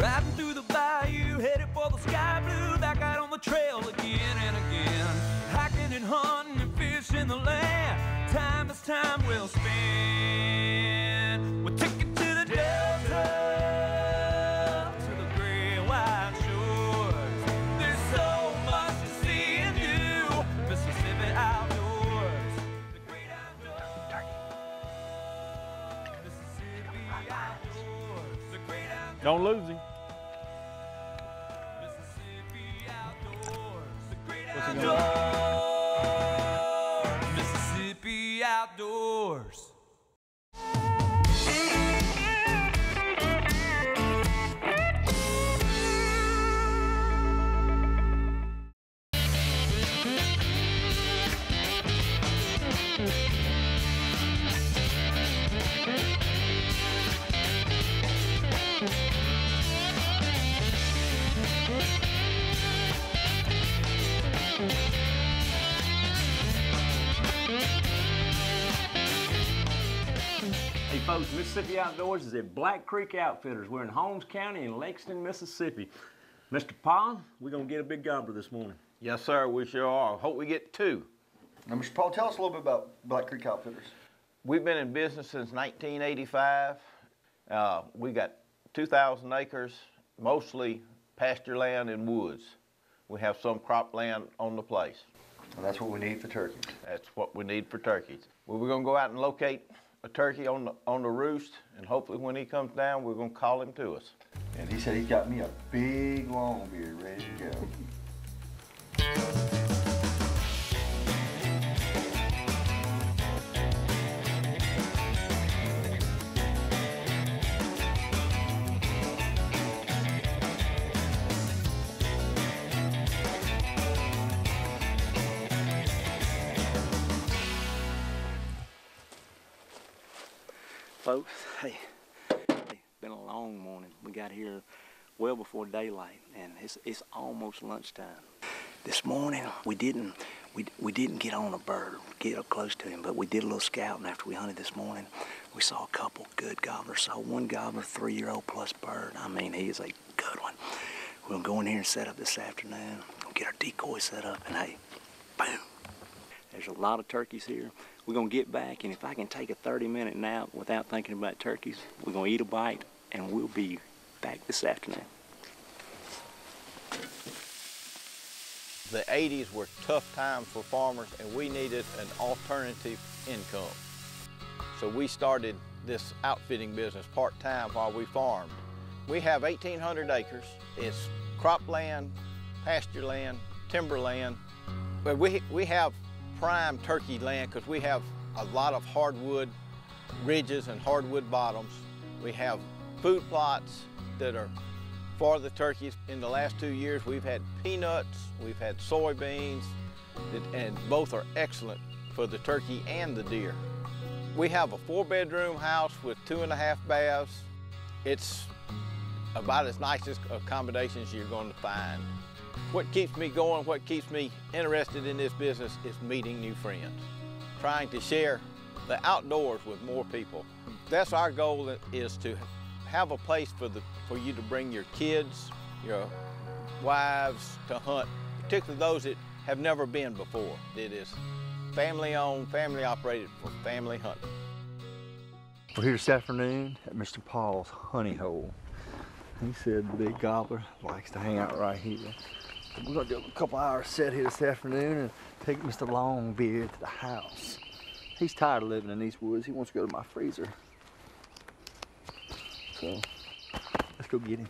Riding through the bayou, headed for the sky blue, back out on the trail again and again. Hiking and hunting and fishing the land, time is time well spent. We took it to the Delta, to the gray white shores. There's so much to see and do, Mississippi outdoors. The great outdoors, Mississippi outdoors. The great outdoors. Don't lose him. Mississippi outdoors. Hey folks, Mississippi Outdoors is at Black Creek Outfitters. We're in Holmes County in Lexington, Mississippi. Mr. Paul, we're gonna get a big gobbler this morning. Yes, sir, we sure are. Hope we get two. Now, Mr. Paul, tell us a little bit about Black Creek Outfitters. We've been in business since 1985. We got 2,000 acres, mostly pasture land and woods. We have some crop land on the place. And that's what we need for turkeys. That's what we need for turkeys. Well, we're gonna go out and locate a turkey on the roost, and hopefully when he comes down, we're gonna call him to us. And he said he's got me a big long beard ready to go. Folks, hey, been a long morning. We got here well before daylight, and it's almost lunchtime. This morning we didn't get on a bird, get up close to him, but we did a little scouting after we hunted this morning. We saw a couple good gobblers. Saw one gobbler, 3-year-old plus bird. I mean, he is a good one. We're gonna go in here and set up this afternoon. We'll get our decoy set up, and hey, boom. There's a lot of turkeys here. We're gonna get back, and if I can take a 30-minute nap without thinking about turkeys, we're gonna eat a bite, and we'll be back this afternoon. The 80s were tough times for farmers, and we needed an alternative income. So we started this outfitting business part-time while we farmed. We have 1,800 acres. It's cropland, pasture land, timberland. But we have prime turkey land because we have a lot of hardwood ridges and hardwood bottoms. We have food plots that are for the turkeys. In the last 2 years, we've had peanuts, we've had soybeans, and both are excellent for the turkey and the deer. We have a 4-bedroom house with 2.5 baths. It's about as nice as accommodations you're going to find. What keeps me going, what keeps me interested in this business is meeting new friends, trying to share the outdoors with more people. That's our goal, is to have a place for you to bring your kids, your wives to hunt, particularly those that have never been before. It is family-owned, family-operated for family hunting. We're here this afternoon at Mr. Paul's honey hole. He said the big gobbler likes to hang out right here. We're gonna do a couple hours set here this afternoon and take Mr. Longbeard to the house. He's tired of living in these woods. He wants to go to my freezer. So, let's go get him.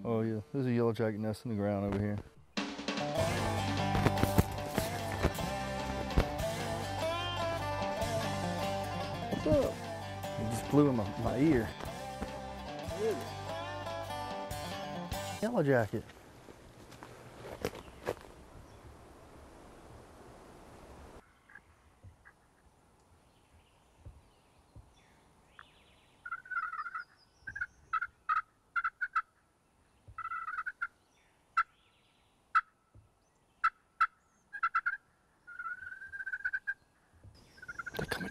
Oh yeah, there's a yellow jacket nest in the ground over here. What's up? It just blew in my ear. Yellow jacket.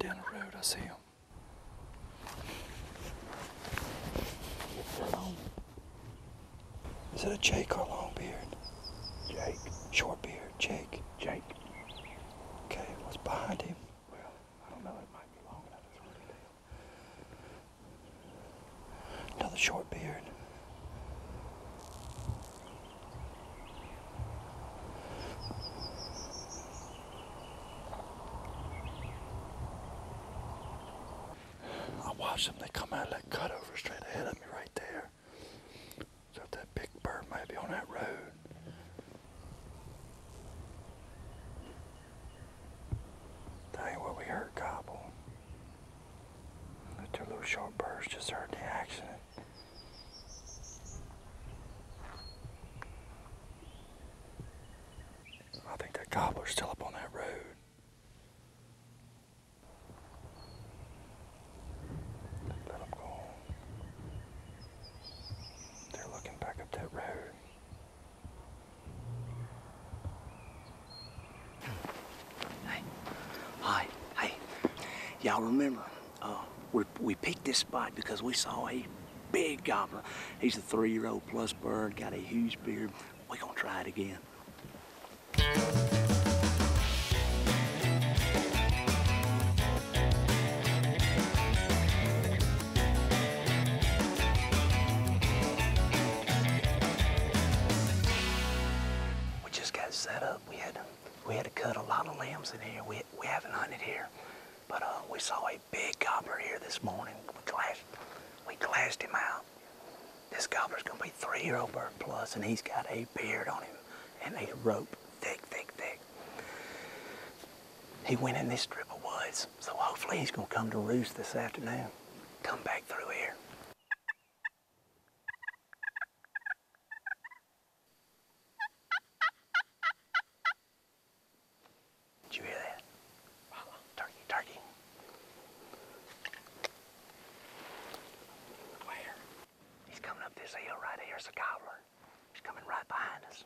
down the road. I see him. Is it a Jake or a long beard? Jake. Short beard, Jake. Jake. Okay, what's behind him? Well, I don't know. It might be long enough. It's really deal. Another short beard. I watched them. They come out of that cut over straight ahead of me right there. So if that big bird might be on that road. That ain't what we heard gobble. The two little short birds just heard the accident. I think that gobbler's still up on that road. Let them go. They're looking back up that road. Hi. Hey. Y'all remember, we picked this spot because we saw a big gobbler. He's a 3-year-old plus bird, got a huge beard. We're gonna try it again. We just got set up. We had to cut a lot of limbs in here. We haven't hunted here, but we saw a big gobbler here this morning. We glassed him out. This gobbler's gonna be 3-year-old bird plus, and he's got a beard on him and a rope thick. He went in this strip of woods, so hopefully he's gonna come to roost this afternoon. Come back through here. Did you hear that? Turkey. Where? He's coming up this hill right here. It's a gobbler. He's coming right behind us.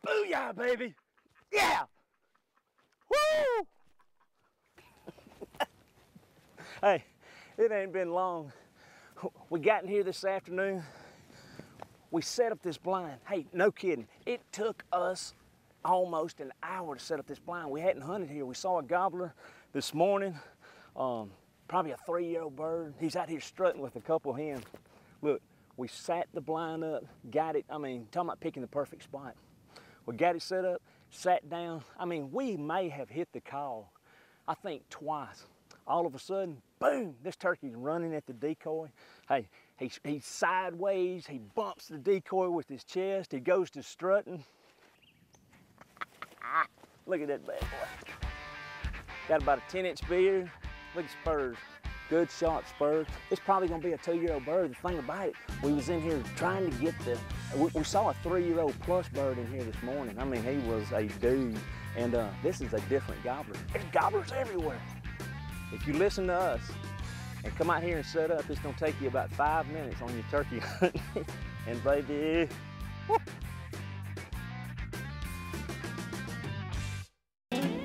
Booyah, baby! Yeah! Woo! Hey, it ain't been long. We got in here this afternoon. We set up this blind. Hey, no kidding. It took us almost an hour to set up this blind. We hadn't hunted here. We saw a gobbler this morning, probably a 3-year-old bird. He's out here strutting with a couple hens. Look, we sat the blind up, got it. I mean, talking about picking the perfect spot. We got it set up, sat down. I mean, we may have hit the call, I think twice. All of a sudden, boom, this turkey's running at the decoy. Hey, he's sideways, he bumps the decoy with his chest, he goes to strutting. Look at that bad boy. Got about a 10-inch beard. Look at spurs. Good shot spurs. It's probably gonna be a 2-year-old bird. The thing about it, we was in here trying to get we saw a 3-year-old plus bird in here this morning. I mean, he was a dude. And this is a different gobbler. There's gobblers everywhere. If you listen to us and come out here and set up, it's gonna take you about 5 minutes on your turkey hunt. And baby, whoop.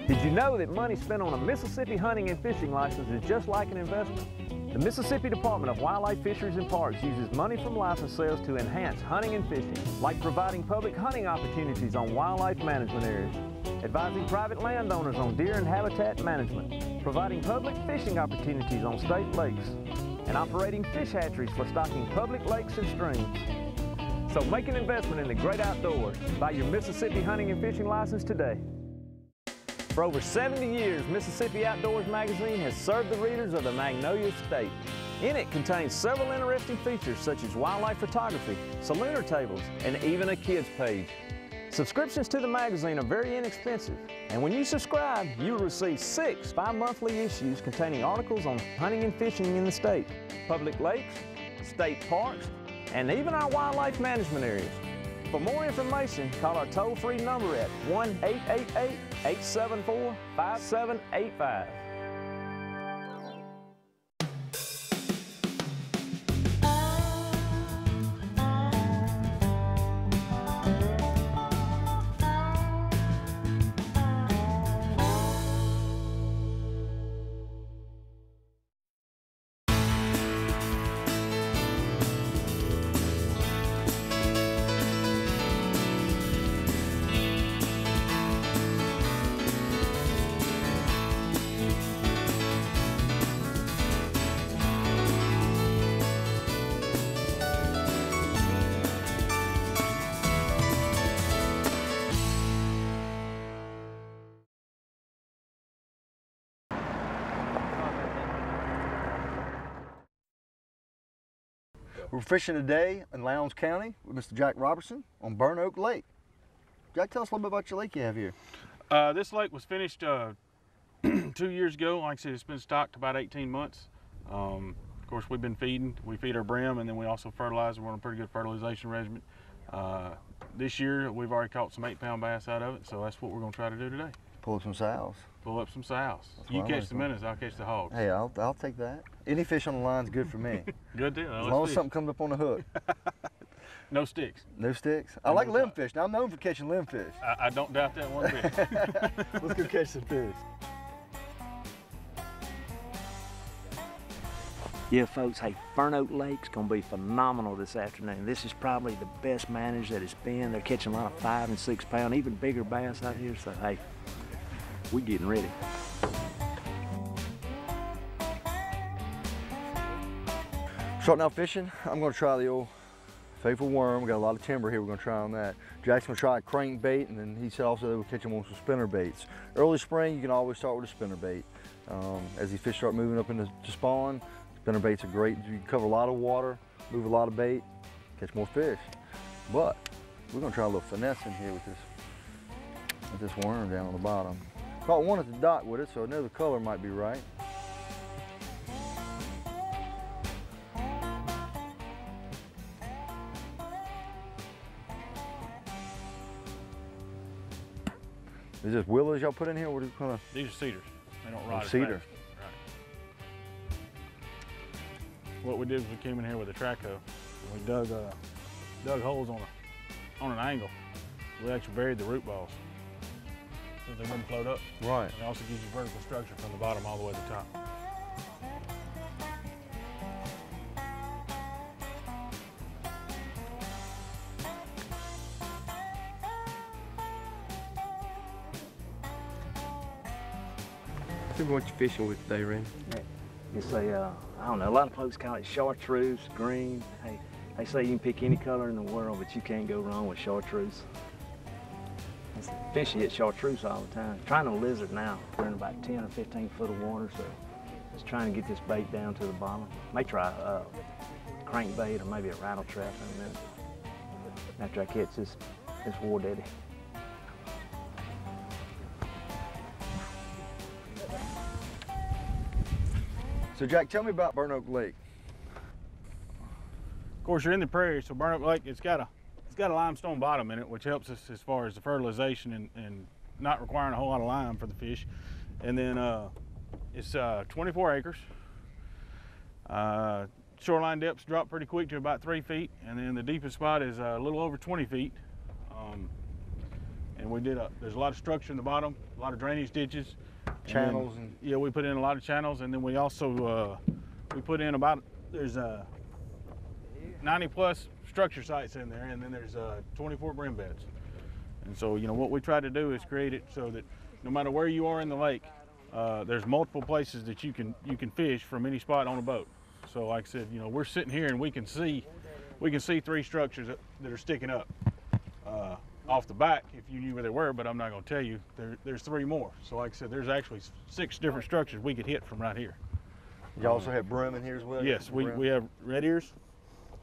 Did you know that money spent on a Mississippi hunting and fishing license is just like an investment? The Mississippi Department of Wildlife, Fisheries and Parks uses money from license sales to enhance hunting and fishing, like providing public hunting opportunities on wildlife management areas, advising private landowners on deer and habitat management, providing public fishing opportunities on state lakes, and operating fish hatcheries for stocking public lakes and streams. So make an investment in the great outdoors. Buy your Mississippi hunting and fishing license today. For over 70 years, Mississippi Outdoors magazine has served the readers of the Magnolia State. In it contains several interesting features such as wildlife photography, salooner tables, and even a kids page. Subscriptions to the magazine are very inexpensive, and when you subscribe, you will receive 6 bi-monthly issues containing articles on hunting and fishing in the state, public lakes, state parks, and even our wildlife management areas. For more information, call our toll-free number at 1-888-874-5785. We're fishing today in Lowndes County with Mr. Jack Robertson on Burn Oak Lake. Jack, tell us a little bit about your lake you have here. This lake was finished 2 years ago. Like I said, it's been stocked about 18 months. Of course, we've been feeding. We feed our brim, and then we also fertilize. We're on a pretty good fertilization regimen. This year, we've already caught some 8-pound bass out of it, so that's what we're going to try to do today. Pull up some sows. Pull up some sows. You catch the minnows, I'll catch the hogs. Hey, I'll take that. Any fish on the line's good for me. Good deal. As long as something comes up on the hook. No sticks. No sticks? I like limb fish. Now, I'm known for catching limb fish. I don't doubt that one bit. Let's go catch some fish. Yeah, folks, hey, Burn Oak Lake's gonna be phenomenal this afternoon. This is probably the best managed that it's been. They're catching a lot of 5 and 6 pound, even bigger bass out here, so hey, we're getting ready. Starting out fishing, I'm gonna try the old faithful worm. We got a lot of timber here, we're gonna try on that. Jack's gonna try a crankbait, and then he said also we'll catch him on some spinner baits. Early spring, you can always start with a spinner bait. As these fish start moving up into spawn, spinner baits are great. You can cover a lot of water, move a lot of bait, catch more fish. But we're gonna try a little finesse in here with this worm down on the bottom. Caught one at the dock with it, so I know the color might be right. Is this willows y'all put in here? What are you kind of? These are cedars. They don't rot as cedar. fast. Right. What we did was we came in here with a track hoe. We dug holes on an angle. We actually buried the root balls so they wouldn't float up. Right. It also gives you vertical structure from the bottom all the way to the top. Tell me what you're fishing with today, Randy. It's a, I don't know, a lot of folks call it chartreuse, green. Hey, they say you can pick any color in the world, but you can't go wrong with chartreuse. Fish hit chartreuse all the time. Trying a lizard now. We're in about 10 or 15 foot of water, so just trying to get this bait down to the bottom. May try a crankbait or maybe a rattle trap in a minute after I catch this war daddy. So Jack, tell me about Burn Oak Lake. Of course, you're in the prairie, so Burn Oak Lake, it's got a limestone bottom in it, which helps us as far as the fertilization and not requiring a whole lot of lime for the fish. And then it's 24 acres. Shoreline depths drop pretty quick to about 3 feet, and then the deepest spot is a little over 20 feet. And there's a lot of structure in the bottom, a lot of drainage ditches. Channels yeah, we put in a lot of channels, and then we also we put in there's 90 plus structure sites in there, and then there's 24 brim beds. And so, you know, what we try to do is create it so that no matter where you are in the lake, there's multiple places that you can fish from any spot on a boat. So like I said, you know, we're sitting here and we can see 3 structures that are sticking up off the back if you knew where they were, but I'm not going to tell you. There's 3 more. So like I said, there's actually 6 different structures we could hit from right here. You also have brim in here as well? Yes, we have red ears,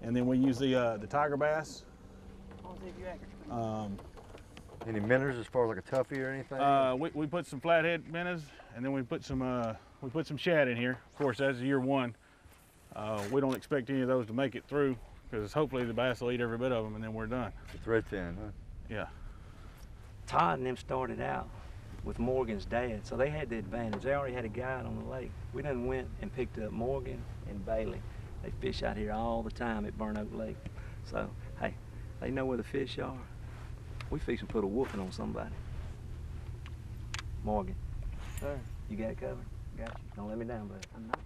and then we use the tiger bass. Any minnows as far as like a toughie or anything? We put some flathead minnows, and then we put some shad in here. Of course, that's year one. We don't expect any of those to make it through, because hopefully the bass will eat every bit of them, and then we're done. It's redfin, huh? Yeah. Todd and them started out with Morgan's dad, so they had the advantage. They already had a guide on the lake. We done went and picked up Morgan and Bailey. They fish out here all the time at Burn Oak Lake. So, hey, they know where the fish are. We fix and put a whooping on somebody. Morgan. Sir. You got it covered? Got you. Don't let me down, buddy. I'm not.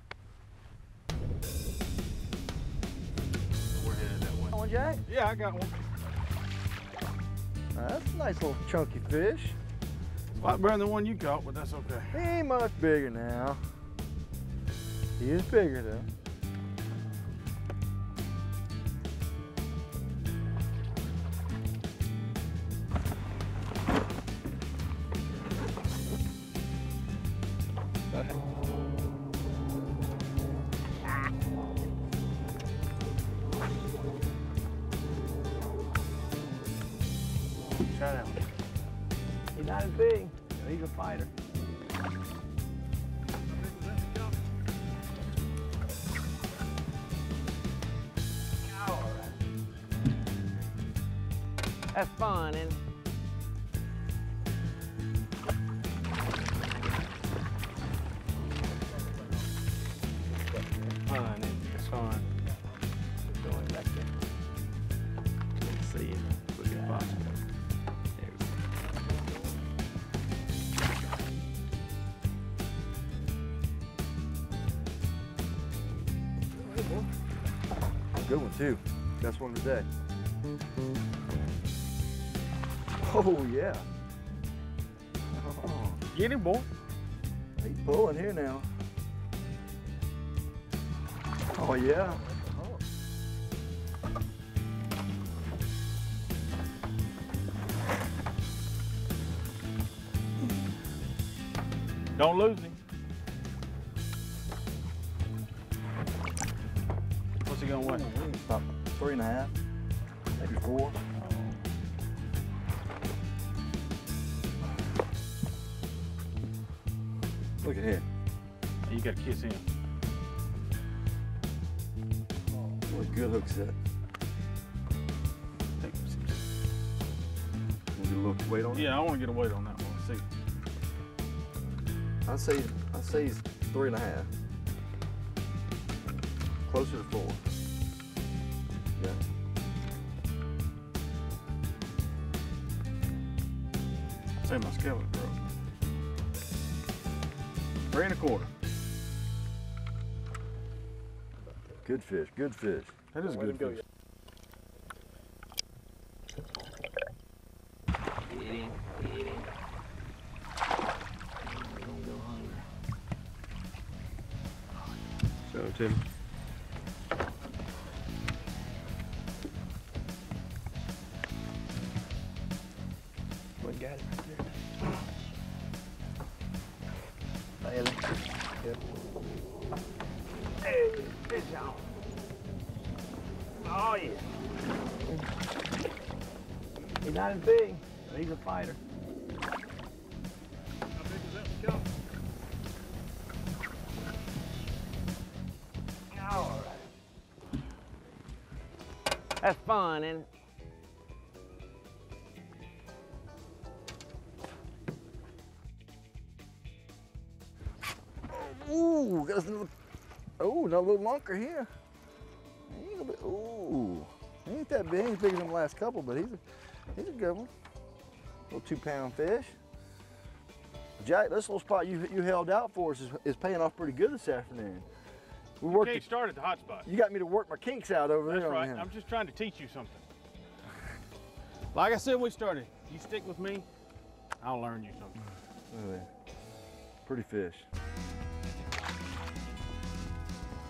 We're headed that way. Got one, Jack? Yeah, I got one. That's a nice little chunky fish. A lot better than the one you caught, but that's okay. He ain't much bigger now. He is bigger though. Try that one. He's not as big, but he's a fighter. That's fun, isn't it? Fun, isn't it? It's fun. We're going back there. Let's see it. Look at the box. There we go. Good one too. Best one today. Oh yeah. Oh, Get him, boy. he's pulling here now. Oh yeah. Don't lose him. What's he gonna weigh? About 3.5, maybe 4. Look at him. You gotta kiss him. What a good hook set. Want to get a little weight on it? Yeah, I want to get a weight on that one. See. I'd say he's 3.5. Closer to 4. Yeah. Say my skeleton broke. 3 1/4. Good fish, good fish. That is a good fish. Get him, get him. We're gonna go hungry. Show it to me. We got it right there. Bailey. Yep. Hey, fish on. Oh yeah. He's not as big, but he's a fighter. How big is that one? All right. That's fun, isn't it? Ooh, got another. Oh, another little lunker here. Ooh, he ain't that big. He's bigger than the last couple, but he's a good one. Little 2-pound fish. Jack, this little spot you held out for us is paying off pretty good this afternoon. We You can't start at the hot spot. You got me to work my kinks out over That's there. right. On him. I'm just trying to teach you something. Like I said, we started. You stick with me, I'll learn you something. Look at that. Pretty fish.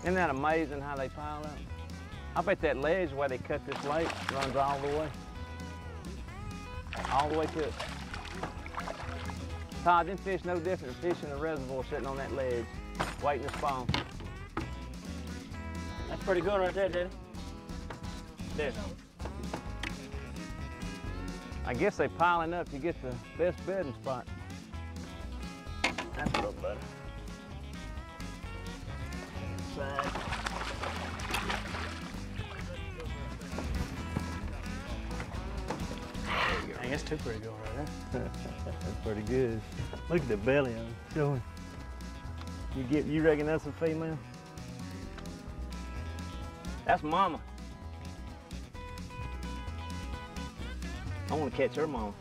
Isn't that amazing how they pile up? I bet that ledge where they cut this lake runs all the way. All the way to it. Todd, them fish no different than fish in a reservoir sitting on that ledge, waiting to spawn. That's pretty good right there, Daddy. There. I guess they piling up to get the best bedding spot. That's a little better. Side. Dang, that's too pretty good right there. That's pretty good. Look at the belly on it. Show it. You reckon that's a female? That's mama. I want to catch her mama.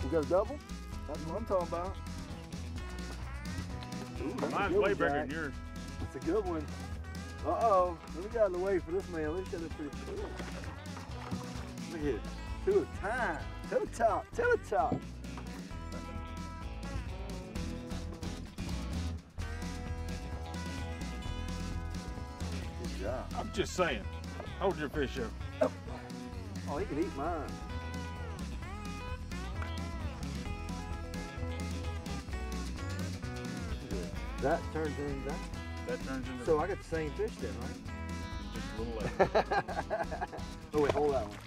We got a double? That's what I'm talking about. Ooh, that's Mine's a good way one, bigger Jack. than yours. That's a good one. Uh-oh. Let me get out of the way for this man. Look at this pretty cool. Look at it. To the time. To the top. To the top. Good job. I'm just saying. Hold your fish up. Oh, he can eat mine. That turns into that. That turns into So I got the same fish then, right? just a little less. Oh wait, hold that one.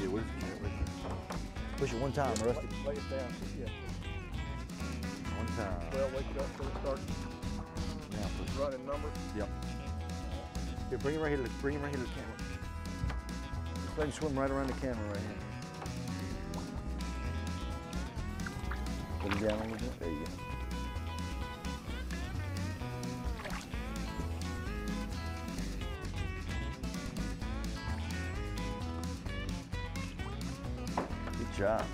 Yeah, where's the camera? Push it one time, Rusty. Lay it down. Yeah. One time. Well, wake it up so it starts Now push. running number. Yep. Here, bring it right here. Bring it right here to the camera. Just let him swim right around the camera right here. Put him down a little bit. There you go. Good job.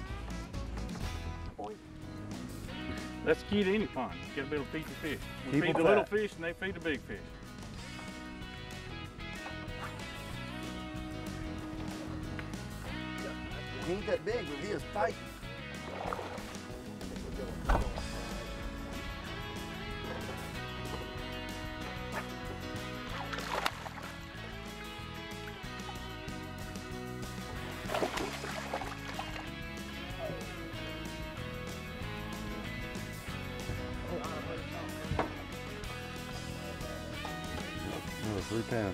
That's key to any pond. You gotta be able to feed the fish. We Keep feed them the little fat. fish and they feed the big fish. He ain't that big, but he is fighting. Another 3-pounder.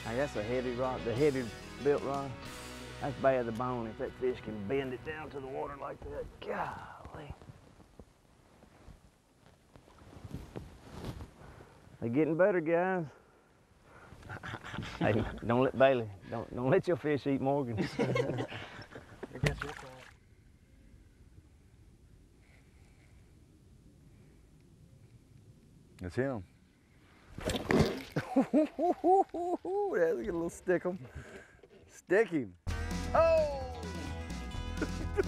Hey, that's a heavy rod, the heavy built rod. That's bad the bone if that fish can bend it down to the water like that. Golly. They're getting better, guys. Hey, don't let Bailey, don't let your fish eat Morgan. That's him. There, look at a little stick him. Stick him. Oh!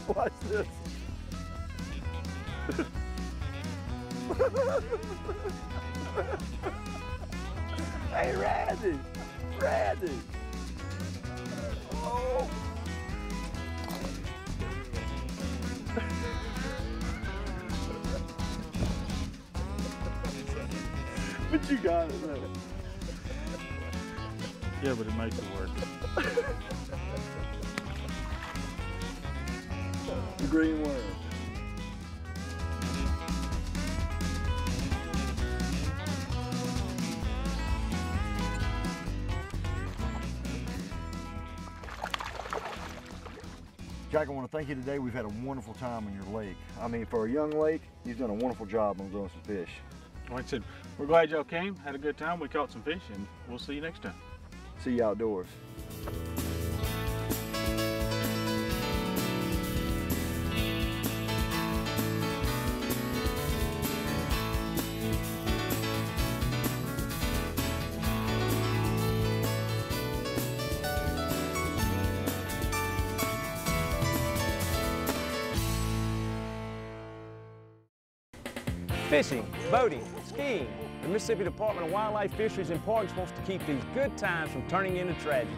Watch this. Hey, Randy! Randy! Oh! But you got it, though. Yeah, but it makes it work. The green worm. Jack, I want to thank you today. We've had a wonderful time on your lake. I mean, for a young lake, you've done a wonderful job on growing some fish. Like I said, we're glad y'all came, had a good time, we caught some fish, and we'll see you next time. See you outdoors. Fishing, boating, skiing, the Mississippi Department of Wildlife, Fisheries, and Parks wants to keep these good times from turning into tragedy.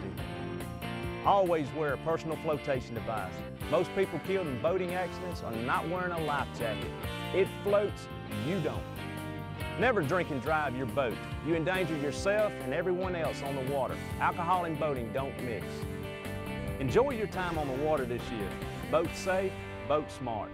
Always wear a personal flotation device. Most people killed in boating accidents are not wearing a life jacket. It floats, you don't. Never drink and drive your boat. You endanger yourself and everyone else on the water. Alcohol and boating don't mix. Enjoy your time on the water this year. Boat safe, boat smart.